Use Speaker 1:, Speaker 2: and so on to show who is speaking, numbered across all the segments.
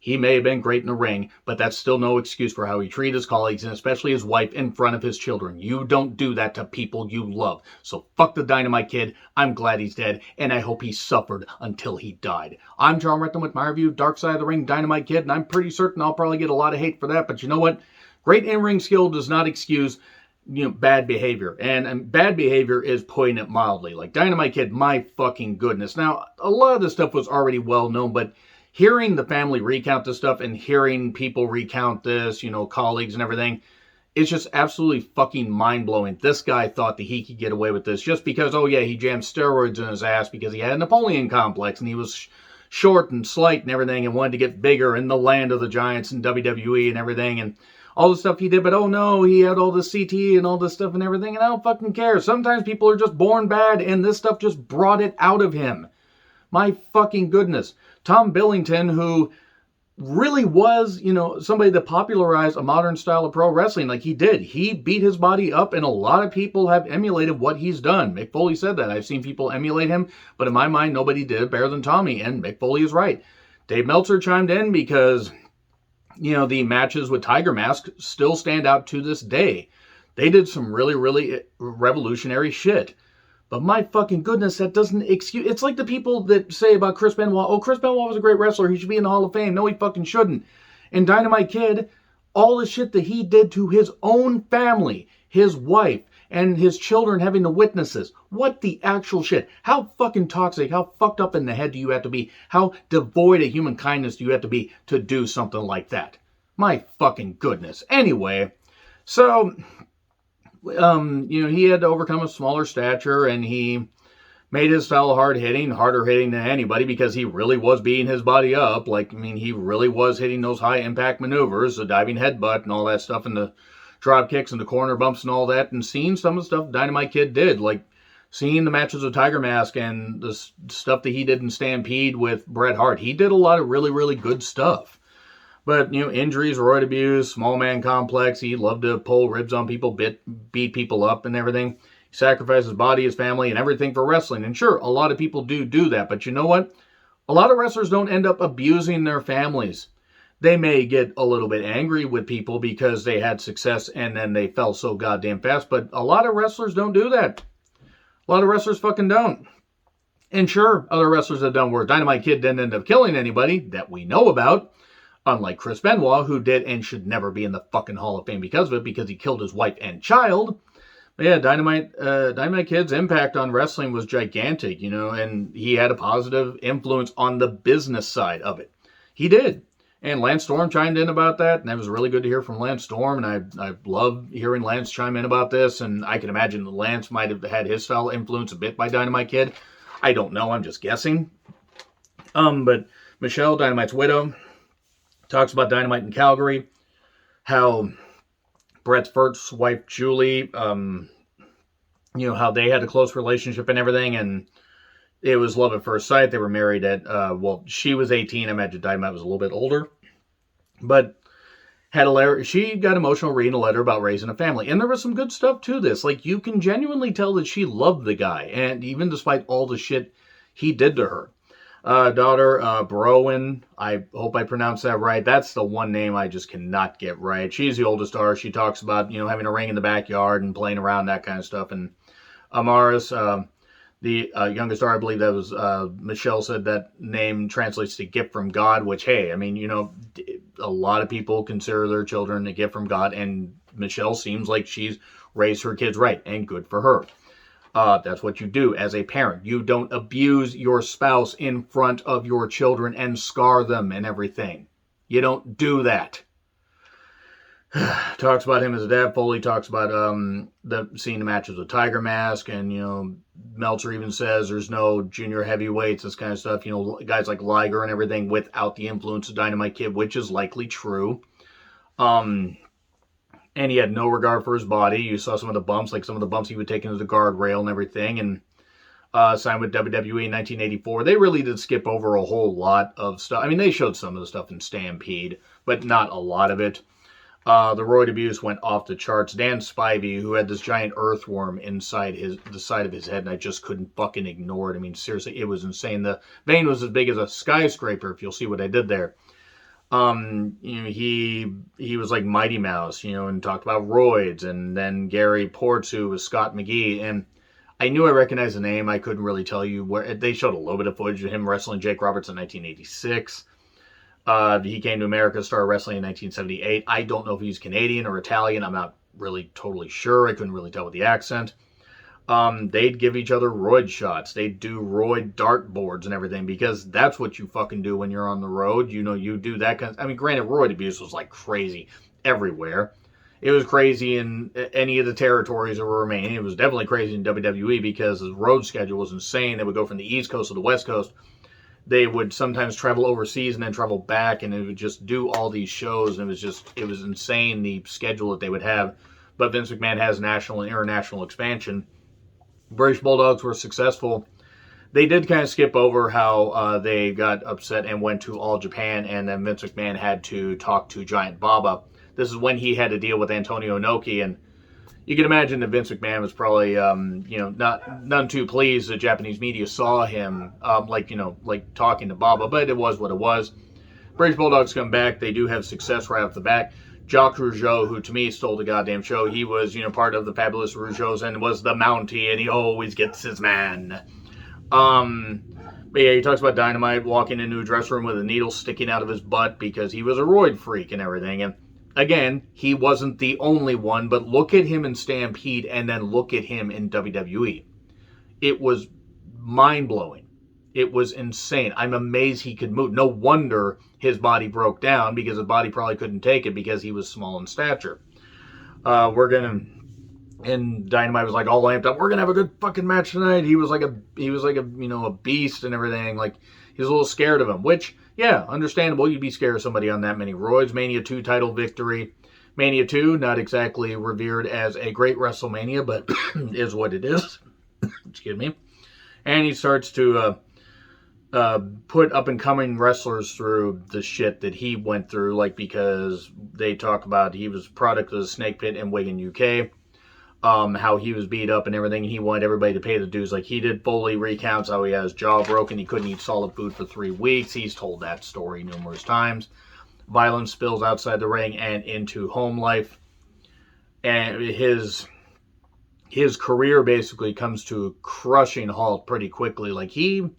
Speaker 1: He may have been great in the ring, but that's still no excuse for how he treated his colleagues, and especially his wife, in front of his children. You don't do that to people you love. So fuck the Dynamite Kid. I'm glad he's dead, and I hope he suffered until he died. I'm John Retton with my review of Dark Side of the Ring, Dynamite Kid, and I'm pretty certain I'll probably get a lot of hate for that, but you know what? Great in-ring skill does not excuse bad behavior. And bad behavior is putting it mildly. Like Dynamite Kid, my fucking goodness. Now, a lot of this stuff was already well known, but hearing the family recount this stuff and hearing people recount this, colleagues and everything, it's just absolutely fucking mind-blowing. This guy thought that he could get away with this just because, oh yeah, he jammed steroids in his ass because he had a Napoleon complex and he was short and slight and everything and wanted to get bigger in the land of the giants and WWE and everything and all the stuff he did. But oh no, he had all this CTE and all this stuff and everything, and I don't fucking care. Sometimes people are just born bad and this stuff just brought it out of him. My fucking goodness. Tom Billington, who really was, somebody that popularized a modern style of pro wrestling like he did. He beat his body up, and a lot of people have emulated what he's done. Mick Foley said that. I've seen people emulate him, but in my mind, nobody did it better than Tommy, and Mick Foley is right. Dave Meltzer chimed in because, the matches with Tiger Mask still stand out to this day. They did some really, really revolutionary shit. But my fucking goodness, that doesn't excuse... It's like the people that say about Chris Benoit, oh, Chris Benoit was a great wrestler, he should be in the Hall of Fame. No, he fucking shouldn't. And Dynamite Kid, all the shit that he did to his own family, his wife, and his children having to witness this. What the actual shit? How fucking toxic, how fucked up in the head do you have to be? How devoid of human kindness do you have to be to do something like that? My fucking goodness. Anyway, so... he had to overcome a smaller stature, and he made his style harder hitting than anybody, because he really was beating his body up. He really was hitting those high impact maneuvers, the diving headbutt and all that stuff, and the drop kicks and the corner bumps and all that, and seeing some of the stuff Dynamite Kid did, like seeing the matches with Tiger Mask and the stuff that he did in Stampede with Bret Hart. He did a lot of really, really good stuff. But, injuries, roid abuse, small man complex. He loved to pull ribs on people, beat people up and everything. He sacrificed his body, his family, and everything for wrestling. And sure, a lot of people do that. But you know what? A lot of wrestlers don't end up abusing their families. They may get a little bit angry with people because they had success and then they fell so goddamn fast. But a lot of wrestlers don't do that. A lot of wrestlers fucking don't. And sure, other wrestlers have done worse. Dynamite Kid didn't end up killing anybody that we know about. Unlike Chris Benoit, who did and should never be in the fucking Hall of Fame because of it, because he killed his wife and child. But yeah, Dynamite Kid's impact on wrestling was gigantic, and he had a positive influence on the business side of it. He did. And Lance Storm chimed in about that, and that was really good to hear from Lance Storm, and I love hearing Lance chime in about this, and I can imagine that Lance might have had his style influenced a bit by Dynamite Kid. I don't know, I'm just guessing. But Michelle, Dynamite's widow, talks about Dynamite in Calgary, how Bret's first wife, Julie, how they had a close relationship and everything, and it was love at first sight. They were married at, she was 18. I imagine Dynamite was a little bit older, but had a letter. She got emotional reading a letter about raising a family, and there was some good stuff to this. Like, you can genuinely tell that she loved the guy, and even despite all the shit he did to her. Daughter, Browen, I hope I pronounced that right. That's the one name I just cannot get right. She's the oldest daughter. She talks about, having a ring in the backyard and playing around, that kind of stuff. And Amaris, the youngest daughter, I believe that was, Michelle said that name translates to gift from God, which, hey, a lot of people consider their children a gift from God, and Michelle seems like she's raised her kids right, and good for her. That's what you do as a parent. You don't abuse your spouse in front of your children and scar them and everything. You don't do that. Talks about him as a dad. Foley talks about seeing the matches with Tiger Mask, and Meltzer even says there's no junior heavyweights, this kind of stuff. Guys like Liger and everything without the influence of Dynamite Kid, which is likely true. And he had no regard for his body. You saw some of the bumps he would take into the guardrail and everything. And signed with WWE in 1984. They really did skip over a whole lot of stuff. They showed some of the stuff in Stampede, but not a lot of it. The roid abuse went off the charts. Dan Spivey, who had this giant earthworm inside the side of his head, and I just couldn't fucking ignore it. Seriously, it was insane. The vein was as big as a skyscraper, if you'll see what I did there. He was like Mighty Mouse, and talked about roids, and then Gary Ports, who was Scott McGee, and I knew I recognized the name. I couldn't really tell you where. They showed a little bit of footage of him wrestling Jake Roberts in 1986. He came to America, started wrestling in 1978. I don't know if he's Canadian or Italian. I'm not really totally sure. I couldn't really tell with the accent. They'd give each other roid shots. They'd do roid dart boards and everything, because that's what you fucking do when you're on the road. You do that kind of, I mean, granted, roid abuse was like crazy everywhere. It was crazy in any of the territories that were remaining. It was definitely crazy in WWE because the road schedule was insane. They would go from the East Coast to the West Coast. They would sometimes travel overseas and then travel back, and it would just do all these shows. And it was insane, the schedule that they would have. But Vince McMahon has national and international expansion. British Bulldogs were successful. They did kind of skip over how they got upset and went to All Japan, and then Vince McMahon had to talk to Giant Baba. This is when he had to deal with Antonio Inoki, and you can imagine that Vince McMahon was probably, none too pleased that Japanese media saw him, like talking to Baba, but it was what it was. British Bulldogs come back. They do have success right off the bat. Jacques Rougeau, who to me stole the goddamn show, he was, part of the fabulous Rougeaus and was the Mountie, and he always gets his man. But yeah, he talks about Dynamite walking into a dressing room with a needle sticking out of his butt because he was a roid freak and everything. And again, he wasn't the only one, but look at him in Stampede and then look at him in WWE. It was mind-blowing. It was insane. I'm amazed he could move. No wonder his body broke down, because his body probably couldn't take it because he was small in stature. And Dynamite was like all amped up. We're gonna have a good fucking match tonight. He was like a beast and everything. Like, he was a little scared of him, which, yeah, understandable. You'd be scared of somebody on that many roids. Mania 2 title victory. Mania 2, not exactly revered as a great WrestleMania, but is what it is. Excuse me. And he starts to put up-and-coming wrestlers through the shit that he went through, like, because they talk about he was a product of the Snake Pit in Wigan, UK, how he was beat up and everything, and he wanted everybody to pay the dues. Like, he did fully recounts how he had his jaw broken, he couldn't eat solid food for 3 weeks. He's told that story numerous times. Violence spills outside the ring and into home life, and his career basically comes to a crushing halt pretty quickly. Like, he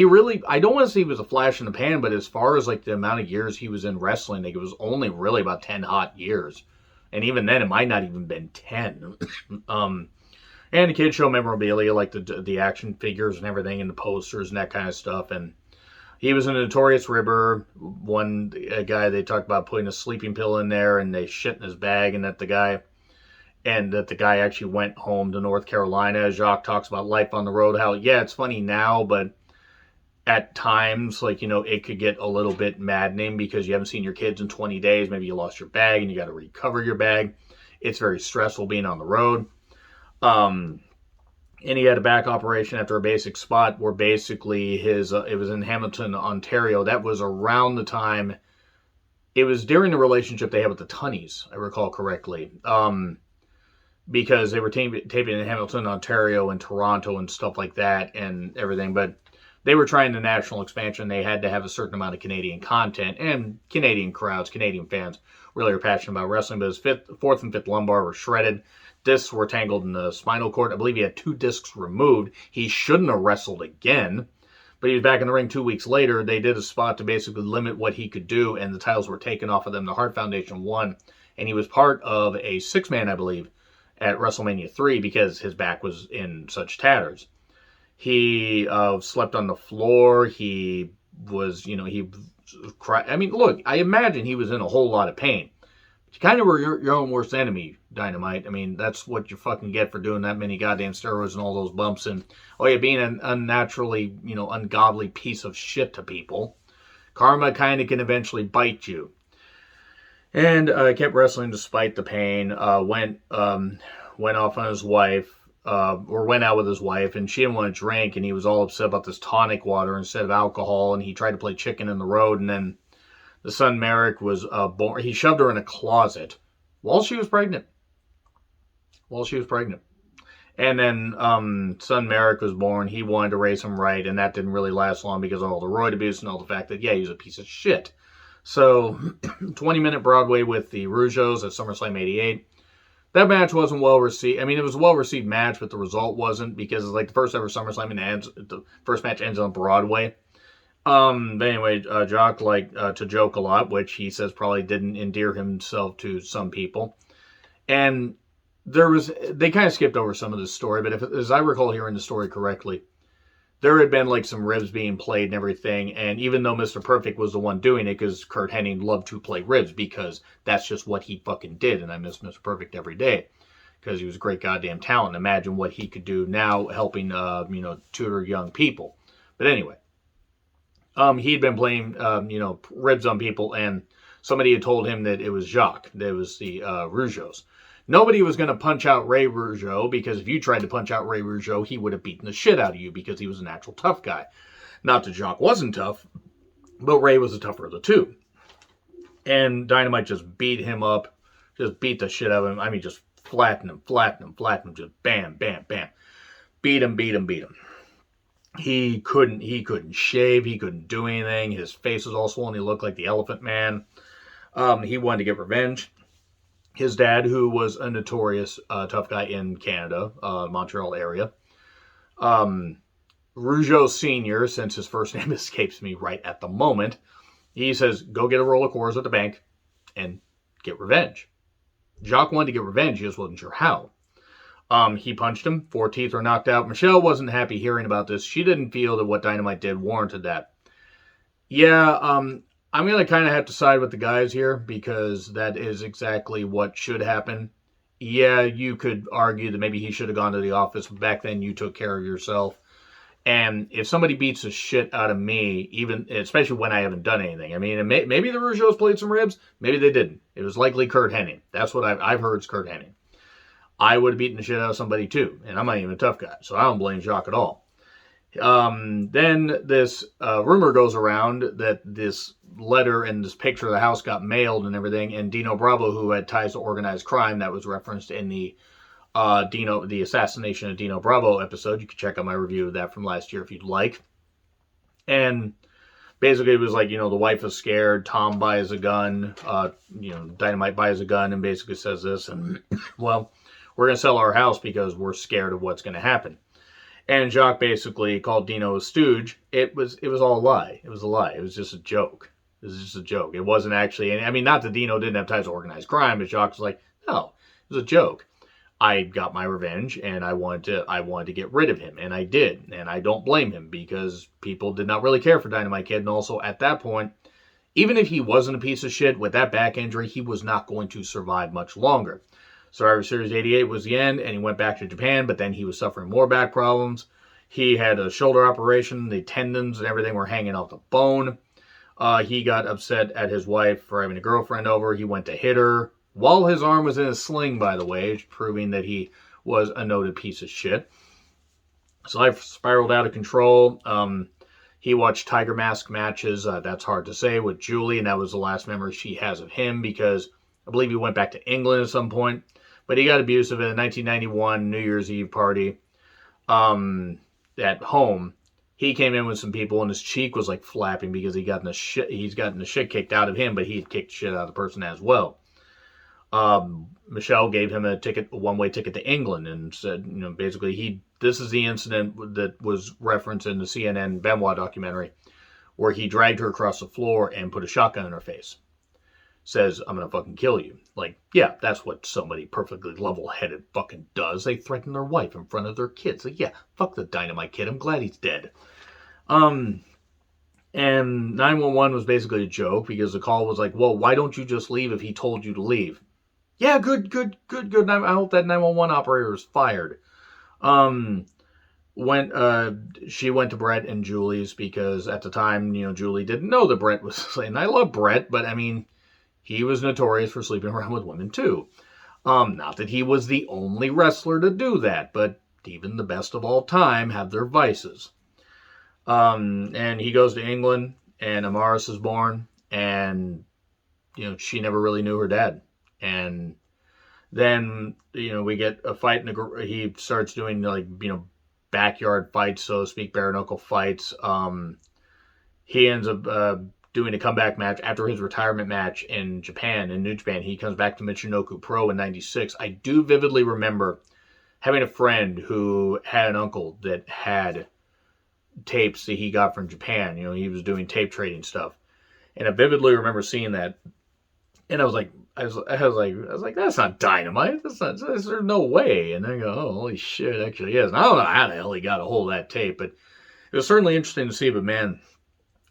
Speaker 1: really, I don't want to say he was a flash in the pan, but as far as like the amount of years he was in wrestling, like, it was only really about 10 hot years. And even then, it might not even been 10. And the kids show memorabilia, like the action figures and everything, and the posters and that kind of stuff. And he was a notorious ribber. A guy, they talked about putting a sleeping pill in there, and they shit in his bag, and that the guy actually went home to North Carolina. Jacques talks about life on the road, how, yeah, it's funny now, but at times, like, it could get a little bit maddening because you haven't seen your kids in 20 days. Maybe you lost your bag and you got to recover your bag. It's very stressful being on the road. And he had a back operation after a basic spot where basically it was in Hamilton, Ontario. That was around the time, it was during the relationship they had with the Tunnies, I recall correctly. Because they were taping in Hamilton, Ontario, and Toronto and stuff like that and everything. But they were trying the national expansion. They had to have a certain amount of Canadian content, and Canadian crowds, Canadian fans really are passionate about wrestling. But his fourth and fifth lumbar were shredded. Discs were tangled in the spinal cord. I believe he had 2 discs removed. He shouldn't have wrestled again, but he was back in the ring 2 weeks later. They did a spot to basically limit what he could do, and the titles were taken off of them. The Hart Foundation won, and he was part of a 6-man, I believe, at WrestleMania 3 because his back was in such tatters. He slept on the floor. He was, he cried. I mean, look, I imagine he was in a whole lot of pain. But you kind of were your own worst enemy, Dynamite. I mean, that's what you fucking get for doing that many goddamn steroids and all those bumps. And, being an unnaturally, ungodly piece of shit to people. Karma kind of can eventually bite you. And kept wrestling despite the pain. Went off on his wife. Or went out with his wife, and she didn't want to drink, and he was all upset about this tonic water instead of alcohol, and he tried to play chicken in the road, and then the son Merrick was born. He shoved her in a closet while she was pregnant. And then son Merrick was born. He wanted to raise him right, and that didn't really last long because of all the roid abuse and all the fact that, yeah, he was a piece of shit. So, 20-minute Broadway with the Rougeaus at SummerSlam 88. That match wasn't well received. I mean, it was a well received match, but the result wasn't because it's like the first ever SummerSlam and the first match ends on Broadway. But anyway, Jock liked to joke a lot, which he says probably didn't endear himself to some people. And they kind of skipped over some of this story, but as I recall hearing the story correctly, there had been like some ribs being played and everything. And even though Mr. Perfect was the one doing it, because Kurt Hennig loved to play ribs because that's just what he fucking did. And I miss Mr. Perfect every day because he was a great goddamn talent. Imagine what he could do now helping, tutor young people. But anyway, he'd been playing, ribs on people, and somebody had told him that it was Jacques, that it was the Rougeaus. Nobody was going to punch out Ray Rougeau, because if you tried to punch out Ray Rougeau, he would have beaten the shit out of you because he was a natural tough guy. Not that Jacques wasn't tough, but Ray was the tougher of the two. And Dynamite just beat him up, just beat the shit out of him. I mean, just flatten him, just bam, bam, bam. Beat him. He couldn't shave, he couldn't do anything. His face was all swollen, he looked like the Elephant Man. He wanted to get revenge. His dad, who was a notorious tough guy in Canada, Montreal area. Rougeau Sr., since his first name escapes me right at the moment, he says, go get a roll of quarters at the bank and get revenge. Jacques wanted to get revenge, he just wasn't sure how. He punched him, 4 teeth were knocked out. Michelle wasn't happy hearing about this. She didn't feel that what Dynamite did warranted that. Yeah, I'm going to kind of have to side with the guys here because that is exactly what should happen. Yeah, you could argue that maybe he should have gone to the office. Back then, you took care of yourself. And if somebody beats the shit out of me, even especially when I haven't done anything, I mean, maybe the Rougeaus played some ribs. Maybe they didn't. It was likely Kurt Hennig. That's what I've heard is Kurt Hennig. I would have beaten the shit out of somebody too. And I'm not even a tough guy. So I don't blame Jacques at all. Then this rumor goes around that this letter and this picture of the house got mailed and everything, and Dino Bravo, who had ties to organized crime, that was referenced in the the assassination of Dino Bravo episode. You can check out my review of that from last year if you'd like. And basically it was like, the wife is scared, Tom buys a gun, Dynamite buys a gun and basically says this, and well, we're going to sell our house because we're scared of what's going to happen. And Jacques basically called Dino a stooge. It was all a lie. It was a lie. It was just a joke. It wasn't actually, I mean, not that Dino didn't have ties to organized crime, but Jacques was like, no, it was a joke. I got my revenge, and I wanted to get rid of him, and I did. And I don't blame him, because people did not really care for Dynamite Kid. And also, at that point, even if he wasn't a piece of shit with that back injury, he was not going to survive much longer. Survivor Series 88 was the end, and he went back to Japan, but then he was suffering more back problems. He had a shoulder operation. The tendons and everything were hanging off the bone. He got upset at his wife for having a girlfriend over. He went to hit her while his arm was in a sling, by the way, proving that he was a noted piece of shit. His life spiraled out of control. He watched Tiger Mask matches, that's hard to say, with Julie, and that was the last memory she has of him, because I believe he went back to England at some point. But he got abusive at a 1991 New Year's Eve party at home. He came in with some people, and his cheek was like flapping because he's gotten the shit kicked out of him, but he had kicked shit out of the person as well. Michelle gave him a one-way ticket to England, and said, basically, this is the incident that was referenced in the CNN Benoit documentary, where he dragged her across the floor and put a shotgun in her face. Says, I'm gonna fucking kill you. Like, yeah, that's what somebody perfectly level-headed fucking does. They threaten their wife in front of their kids. Like, yeah, fuck the Dynamite Kid. I'm glad he's dead. And 911 was basically a joke, because the call was like, well, why don't you just leave if he told you to leave? Yeah, good. I hope that 911 operator is fired. She went to Brett and Julie's, because at the time, Julie didn't know that Brett was saying, I love Brett, but I mean, he was notorious for sleeping around with women too. Not that he was the only wrestler to do that, but even the best of all time have their vices. And he goes to England, and Amaris is born, and, she never really knew her dad. And then, we get a fight, he starts doing, backyard fights, so to speak, bare knuckle fights. He ends up doing a comeback match after his retirement match in Japan, in New Japan. He comes back to Michinoku Pro in 96. I do vividly remember having a friend who had an uncle that had tapes that he got from Japan. He was doing tape trading stuff. And I vividly remember seeing that. And I was like, that's not Dynamite. There's no way. And I go, oh, holy shit, actually is. And I don't know how the hell he got a hold of that tape, but it was certainly interesting to see. But man,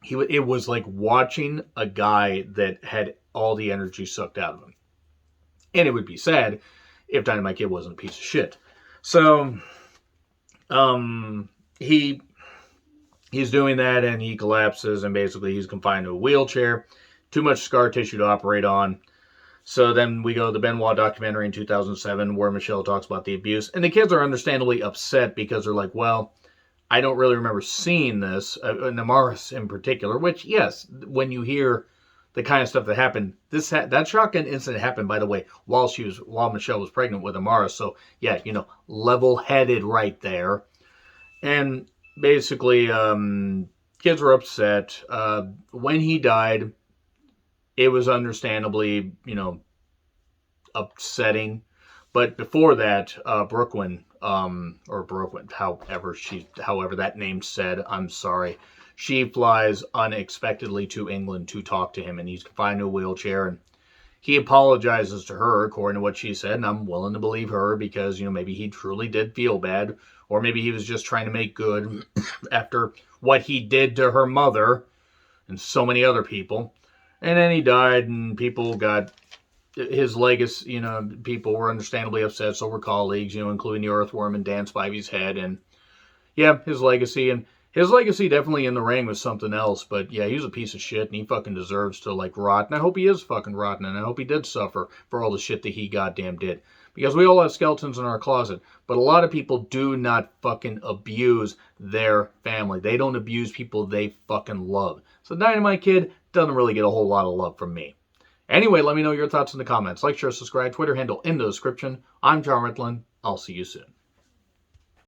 Speaker 1: it was like watching a guy that had all the energy sucked out of him. And it would be sad if Dynamite Kid wasn't a piece of shit. So, he's doing that, and he collapses, and basically he's confined to a wheelchair. Too much scar tissue to operate on. So then we go to the Benoit documentary in 2007, where Michelle talks about the abuse. And the kids are understandably upset because they're like, well, I don't really remember seeing this, Namaris in particular, which, yes, when you hear the kind of stuff that happened, that shotgun incident happened, by the way, while Michelle was pregnant with Amaris. So, yeah, level-headed right there. And basically, kids were upset. When he died, it was understandably, upsetting. But before that, Brooklyn, however that name's said, I'm sorry, she flies unexpectedly to England to talk to him, and he's confined to a wheelchair, and he apologizes to her, according to what she said, and I'm willing to believe her, because, maybe he truly did feel bad, or maybe he was just trying to make good after what he did to her mother and so many other people. And then he died, and people got his legacy. People were understandably upset. So were colleagues, including the Earthworm and Dan Spivey's head. And yeah, his legacy definitely in the ring was something else. But yeah, he was a piece of shit, and he fucking deserves to rot. And I hope he is fucking rotten, and I hope he did suffer for all the shit that he goddamn did. Because we all have skeletons in our closet, but a lot of people do not fucking abuse their family. They don't abuse people they fucking love. So Dynamite Kid doesn't really get a whole lot of love from me. Anyway, let me know your thoughts in the comments. Like, share, subscribe, Twitter handle in the description. I'm John Ritlin. I'll see you soon.